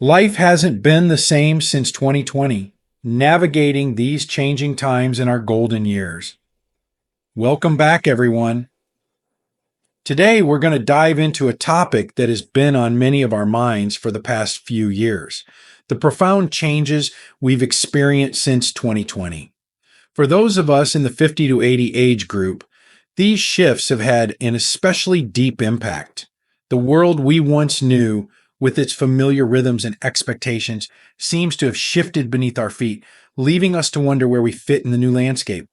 Life hasn't been the same since 2020, navigating these changing times in our golden years. Welcome back, everyone. Today, we're going to dive into a topic that has been on many of our minds for the past few years: the profound changes we've experienced since 2020. For those of us in the 50 to 80 age group, these shifts have had an especially deep impact. The world we once knew, with its familiar rhythms and expectations, seems to have shifted beneath our feet, leaving us to wonder where we fit in the new landscape.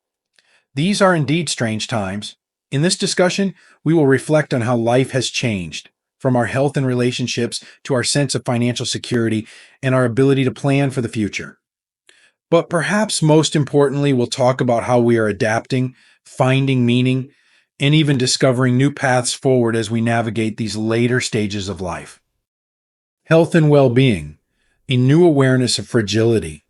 These are indeed strange times. In this discussion, we will reflect on how life has changed, from our health and relationships to our sense of financial security and our ability to plan for the future. But perhaps most importantly, we'll talk about how we are adapting, finding meaning, and even discovering new paths forward as we navigate these later stages of life. Health and well-being, a new awareness of fragility.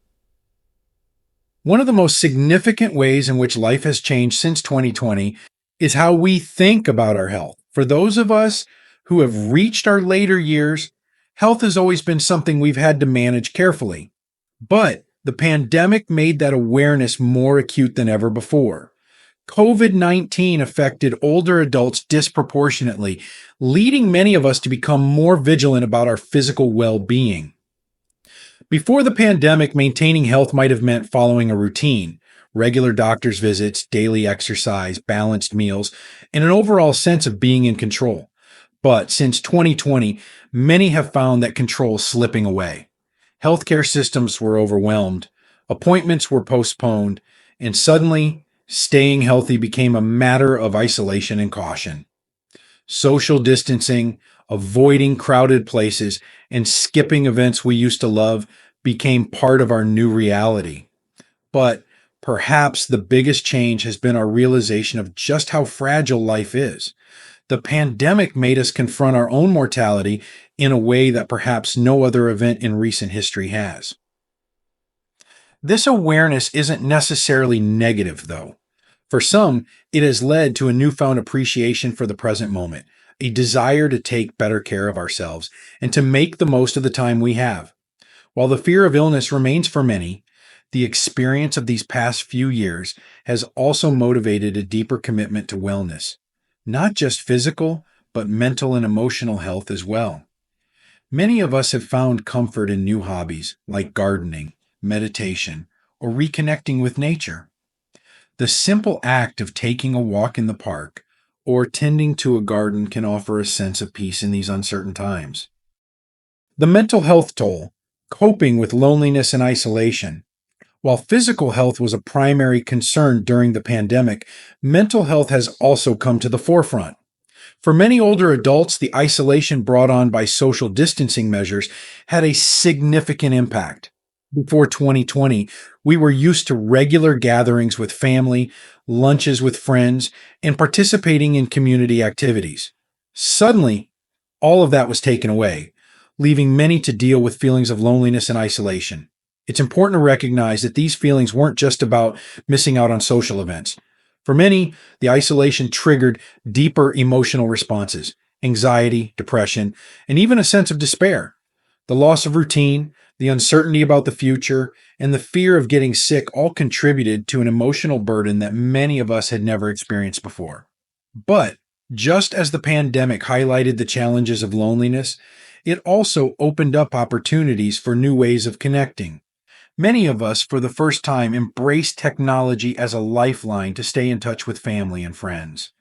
One of the most significant ways in which life has changed since 2020 is how we think about our health. For those of us who have reached our later years, health has always been something we've had to manage carefully. But the pandemic made that awareness more acute than ever before. COVID-19 affected older adults disproportionately, leading many of us to become more vigilant about our physical well-being. Before the pandemic, maintaining health might have meant following a routine: regular doctor's visits, daily exercise, balanced meals, and an overall sense of being in control. But since 2020, many have found that control is slipping away. Healthcare systems were overwhelmed, appointments were postponed, and suddenly, staying healthy became a matter of isolation and caution. Social distancing, avoiding crowded places, and skipping events we used to love became part of our new reality. But perhaps the biggest change has been our realization of just how fragile life is. The pandemic made us confront our own mortality in a way that perhaps no other event in recent history has. This awareness isn't necessarily negative, though. For some, it has led to a newfound appreciation for the present moment, a desire to take better care of ourselves and to make the most of the time we have. While the fear of illness remains for many, the experience of these past few years has also motivated a deeper commitment to wellness, not just physical, but mental and emotional health as well. Many of us have found comfort in new hobbies like gardening, meditation, or reconnecting with nature. The simple act of taking a walk in the park or tending to a garden can offer a sense of peace in these uncertain times. The mental health toll, coping with loneliness and isolation. While physical health was a primary concern during the pandemic, mental health has also come to the forefront. For many older adults, the isolation brought on by social distancing measures had a significant impact. Before 2020, we were used to regular gatherings with family, lunches with friends, and participating in community activities. Suddenly, all of that was taken away, leaving many to deal with feelings of loneliness and isolation. It's important to recognize that these feelings weren't just about missing out on social events. For many, the isolation triggered deeper emotional responses: anxiety, depression, and even a sense of despair. The loss of routine, the uncertainty about the future, and the fear of getting sick all contributed to an emotional burden that many of us had never experienced before. But just as the pandemic highlighted the challenges of loneliness, it also opened up opportunities for new ways of connecting. Many of us, for the first time, embraced technology as a lifeline to stay in touch with family and friends.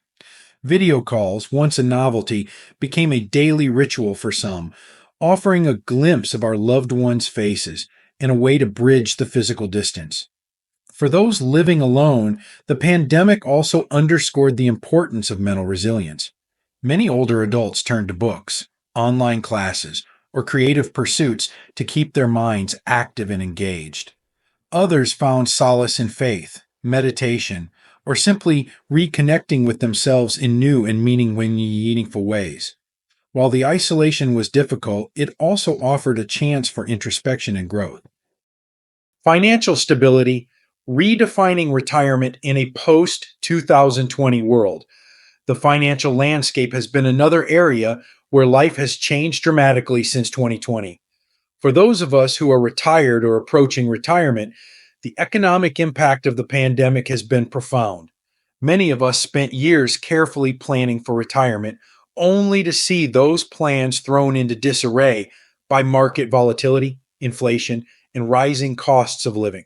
Video calls, once a novelty, became a daily ritual for some, offering a glimpse of our loved ones' faces and a way to bridge the physical distance. For those living alone, the pandemic also underscored the importance of mental resilience. Many older adults turned to books, online classes, or creative pursuits to keep their minds active and engaged. Others found solace in faith, meditation, or simply reconnecting with themselves in new and meaningful ways. While the isolation was difficult, it also offered a chance for introspection and growth. Financial stability, redefining retirement in a post-2020 world. The financial landscape has been another area where life has changed dramatically since 2020. For those of us who are retired or approaching retirement, the economic impact of the pandemic has been profound. Many of us spent years carefully planning for retirement, only to see those plans thrown into disarray by market volatility, inflation, and rising costs of living.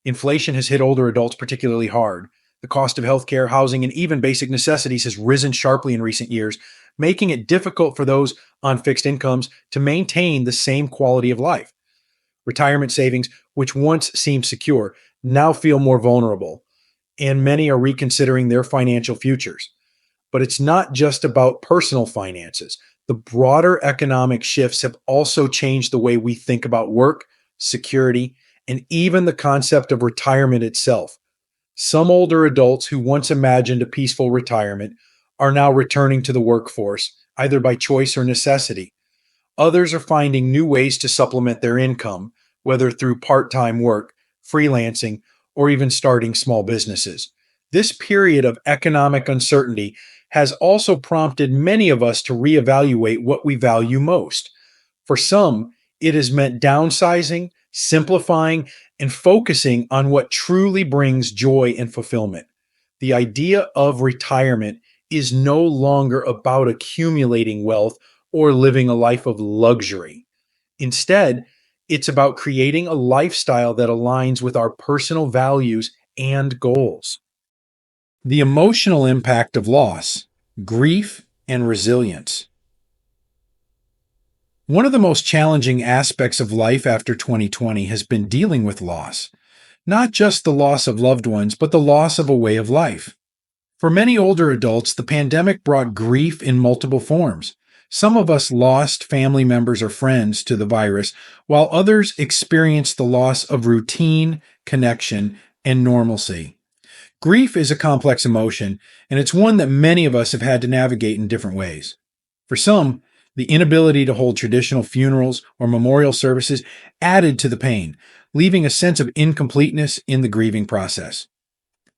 Inflation has hit older adults particularly hard. The cost of healthcare, housing, and even basic necessities has risen sharply in recent years, making it difficult for those on fixed incomes to maintain the same quality of life. Retirement savings, which once seemed secure, now feel more vulnerable, and many are reconsidering their financial futures. But it's not just about personal finances. The broader economic shifts have also changed the way we think about work, security, and even the concept of retirement itself. Some older adults who once imagined a peaceful retirement are now returning to the workforce, either by choice or necessity. Others are finding new ways to supplement their income, whether through part time work, freelancing, or even starting small businesses. This period of economic uncertainty has also prompted many of us to reevaluate what we value most. For some, it has meant downsizing, simplifying, and focusing on what truly brings joy and fulfillment. The idea of retirement is no longer about accumulating wealth or living a life of luxury. Instead, it's about creating a lifestyle that aligns with our personal values and goals. The emotional impact of loss, grief, and resilience. One of the most challenging aspects of life after 2020 has been dealing with loss. Not just the loss of loved ones, but the loss of a way of life. For many older adults, the pandemic brought grief in multiple forms. Some of us lost family members or friends to the virus, while others experienced the loss of routine, connection, and normalcy. Grief is a complex emotion, and it's one that many of us have had to navigate in different ways. For some, the inability to hold traditional funerals or memorial services added to the pain, leaving a sense of incompleteness in the grieving process.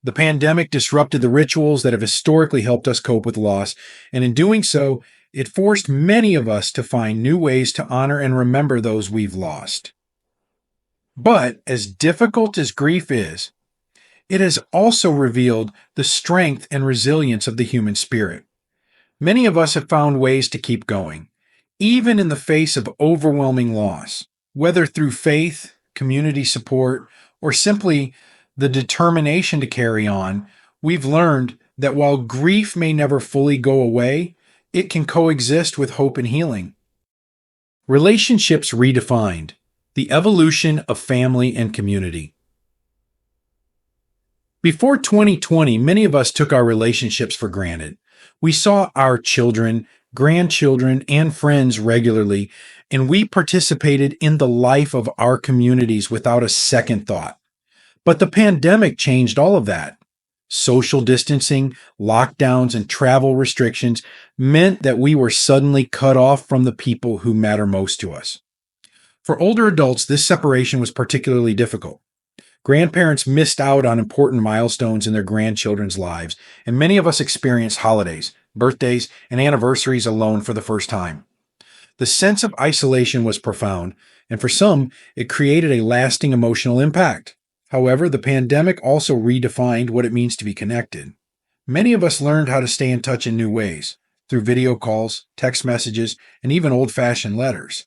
The pandemic disrupted the rituals that have historically helped us cope with loss, and in doing so, it forced many of us to find new ways to honor and remember those we've lost. But as difficult as grief is, it has also revealed the strength and resilience of the human spirit. Many of us have found ways to keep going, even in the face of overwhelming loss, whether through faith, community support, or simply the determination to carry on. We've learned that while grief may never fully go away, it can coexist with hope and healing. Relationships redefined, the evolution of family and community. Before 2020, many of us took our relationships for granted. We saw our children, grandchildren, and friends regularly, and we participated in the life of our communities without a second thought. But the pandemic changed all of that. Social distancing, lockdowns, and travel restrictions meant that we were suddenly cut off from the people who matter most to us. For older adults, this separation was particularly difficult. Grandparents missed out on important milestones in their grandchildren's lives, and many of us experienced holidays, birthdays, and anniversaries alone for the first time. The sense of isolation was profound, and for some, it created a lasting emotional impact. However, the pandemic also redefined what it means to be connected. Many of us learned how to stay in touch in new ways, through video calls, text messages, and even old-fashioned letters.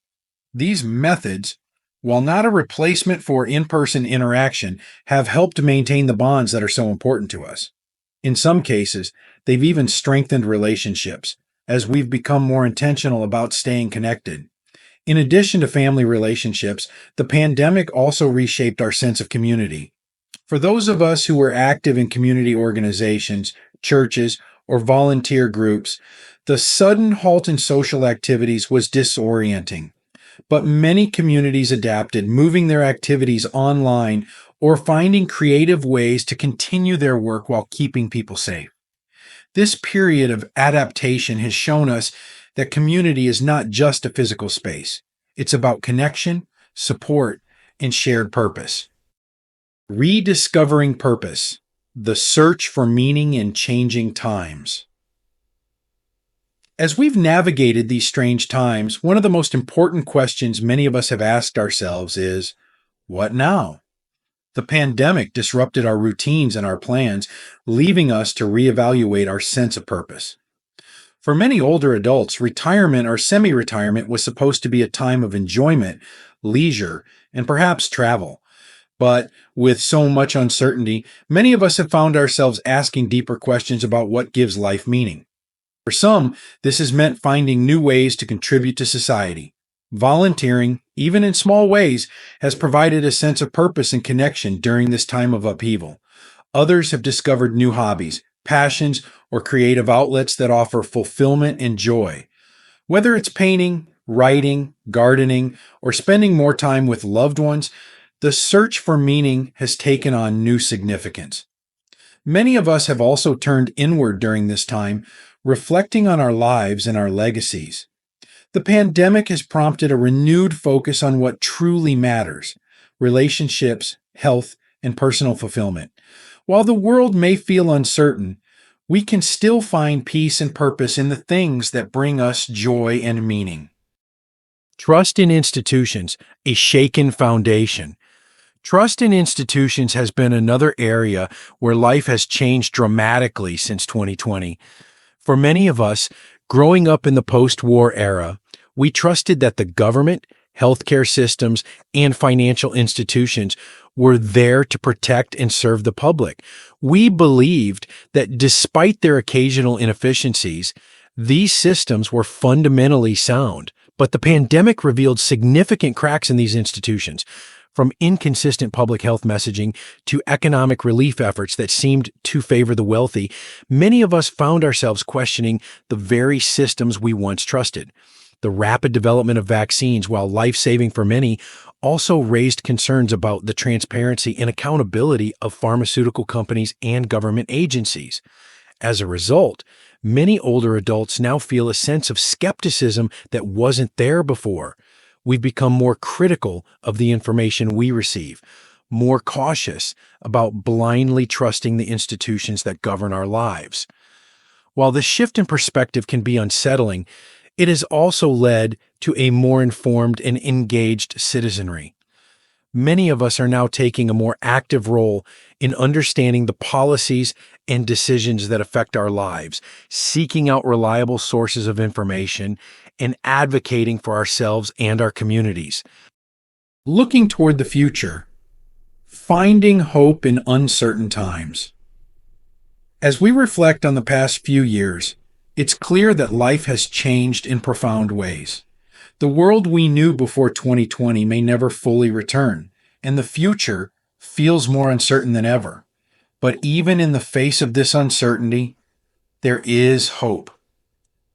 These methods, while not a replacement for in-person interaction, have helped maintain the bonds that are so important to us. In some cases, they've even strengthened relationships, as we've become more intentional about staying connected. In addition to family relationships, the pandemic also reshaped our sense of community. For those of us who were active in community organizations, churches, or volunteer groups, the sudden halt in social activities was disorienting. But many communities adapted, moving their activities online or finding creative ways to continue their work while keeping people safe. This period of adaptation has shown us that community is not just a physical space. It's about connection, support, and shared purpose. Rediscovering purpose, the search for meaning in changing times. As we've navigated these strange times, one of the most important questions many of us have asked ourselves is, what now? The pandemic disrupted our routines and our plans, leaving us to reevaluate our sense of purpose. For many older adults, retirement or semi retirement was supposed to be a time of enjoyment, leisure, and perhaps travel. But with so much uncertainty, many of us have found ourselves asking deeper questions about what gives life meaning. For some, this has meant finding new ways to contribute to society. Volunteering, even in small ways, has provided a sense of purpose and connection during this time of upheaval. Others have discovered new hobbies, passions, or creative outlets that offer fulfillment and joy. Whether it's painting, writing, gardening, or spending more time with loved ones, the search for meaning has taken on new significance. Many of us have also turned inward during this time, reflecting on our lives and our legacies. The pandemic has prompted a renewed focus on what truly matters: relationships, health, and personal fulfillment. While the world may feel uncertain, we can still find peace and purpose in the things that bring us joy and meaning. Trust in institutions, a shaken foundation. Trust in institutions has been another area where life has changed dramatically since 2020. For many of us, growing up in the post-war era, we trusted that the government, healthcare systems, and financial institutions were there to protect and serve the public. We believed that despite their occasional inefficiencies, these systems were fundamentally sound. But the pandemic revealed significant cracks in these institutions, from inconsistent public health messaging to economic relief efforts that seemed to favor the wealthy. Many of us found ourselves questioning the very systems we once trusted. The rapid development of vaccines, while life-saving for many, also raised concerns about the transparency and accountability of pharmaceutical companies and government agencies. As a result, many older adults now feel a sense of skepticism that wasn't there before. We've become more critical of the information we receive, more cautious about blindly trusting the institutions that govern our lives. While this shift in perspective can be unsettling, it has also led to a more informed and engaged citizenry. Many of us are now taking a more active role in understanding the policies and decisions that affect our lives, seeking out reliable sources of information, and advocating for ourselves and our communities. Looking toward the future, finding hope in uncertain times. As we reflect on the past few years, it's clear that life has changed in profound ways. The world we knew before 2020 may never fully return, and the future feels more uncertain than ever. But even in the face of this uncertainty, there is hope.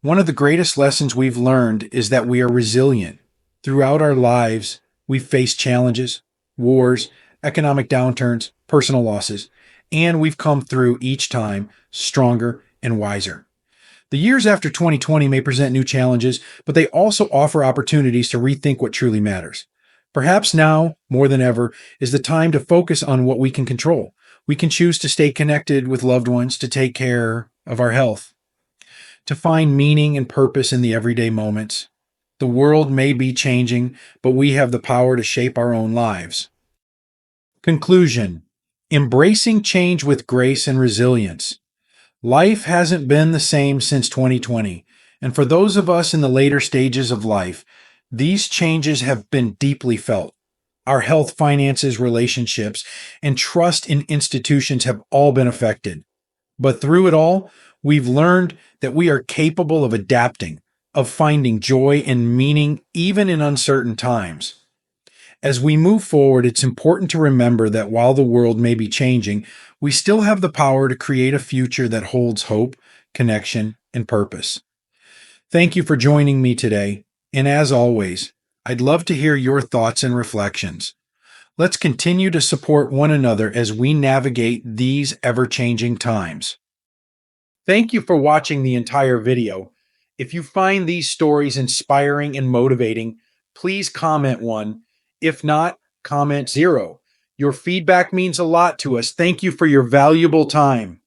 One of the greatest lessons we've learned is that we are resilient. Throughout our lives, we've faced challenges, wars, economic downturns, personal losses, and we've come through each time stronger and wiser. The years after 2020 may present new challenges, but they also offer opportunities to rethink what truly matters. Perhaps now, more than ever, is the time to focus on what we can control. We can choose to stay connected with loved ones, to take care of our health, to find meaning and purpose in the everyday moments. The world may be changing, but we have the power to shape our own lives. Conclusion: embracing change with grace and resilience. Life hasn't been the same since 2020, and for those of us in the later stages of life, these changes have been deeply felt. Our health, finances, relationships, and trust in institutions have all been affected. But through it all, we've learned that we are capable of adapting, of finding joy and meaning even in uncertain times. As we move forward, it's important to remember that while the world may be changing, we still have the power to create a future that holds hope, connection, and purpose. Thank you for joining me today, and as always, I'd love to hear your thoughts and reflections. Let's continue to support one another as we navigate these ever-changing times. Thank you for watching the entire video. If you find these stories inspiring and motivating, please comment 1. If not, comment 0. Your feedback means a lot to us. Thank you for your valuable time.